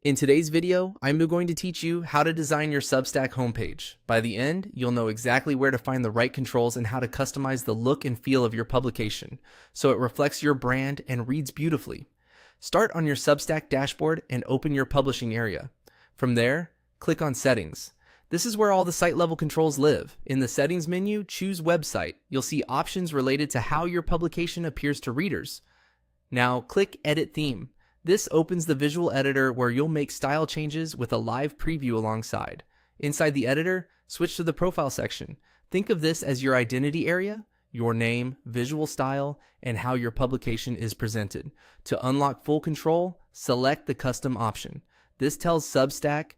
In today's video, I'm going to teach you how to design your Substack homepage. By the end, you'll know exactly where to find the right controls and how to customize the look and feel of your publication so it reflects your brand and reads beautifully. Start on your Substack dashboard and open your publishing area. From there, click on Settings. This is where all the site level controls live. In the Settings menu, choose Website. You'll see options related to how your publication appears to readers. Now click Edit Theme. This opens the visual editor where you'll make style changes with a live preview alongside. Inside the editor, switch to the profile section. Think of this as your identity area, your name, visual style, and how your publication is presented. To unlock full control, select the custom option. This tells Substack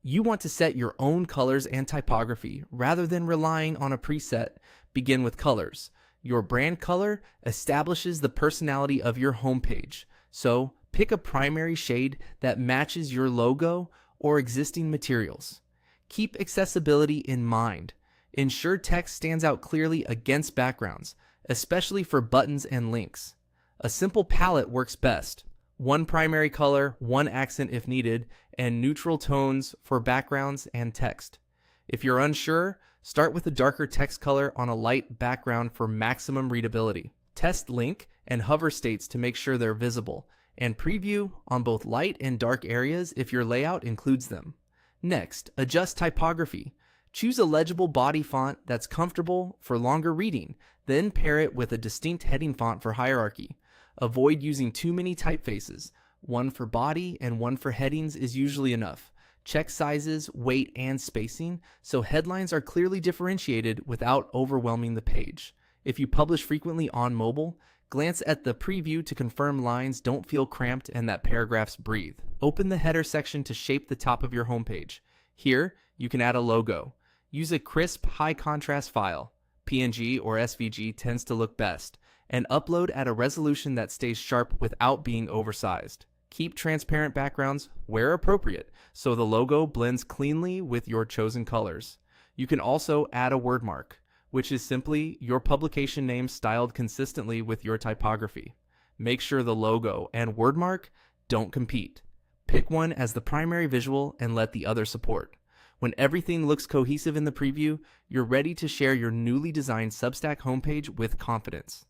you want to set your own colors and typography rather than relying on a preset. Begin with colors. Your brand color establishes the personality of your homepage. So, pick a primary shade that matches your logo or existing materials. Keep accessibility in mind. Ensure text stands out clearly against backgrounds, especially for buttons and links. A simple palette works best. One primary color, one accent if needed, and neutral tones for backgrounds and text. If you're unsure, start with a darker text color on a light background for maximum readability. Test link and hover states to make sure they're visible, and preview on both light and dark areas if your layout includes them. Next, adjust typography. Choose a legible body font that's comfortable for longer reading, then pair it with a distinct heading font for hierarchy. Avoid using too many typefaces. One for body and one for headings is usually enough. Check sizes, weight, and spacing so headlines are clearly differentiated without overwhelming the page. If you publish frequently on mobile, glance at the preview to confirm lines don't feel cramped and that paragraphs breathe. Open the header section to shape the top of your homepage. Here, you can add a logo. Use a crisp, high-contrast file. PNG or SVG tends to look best, and upload at a resolution that stays sharp without being oversized. Keep transparent backgrounds where appropriate, so the logo blends cleanly with your chosen colors. You can also add a word mark, which is simply your publication name styled consistently with your typography. Make sure the logo and wordmark don't compete. Pick one as the primary visual and let the other support. When everything looks cohesive in the preview, you're ready to share your newly designed Substack homepage with confidence.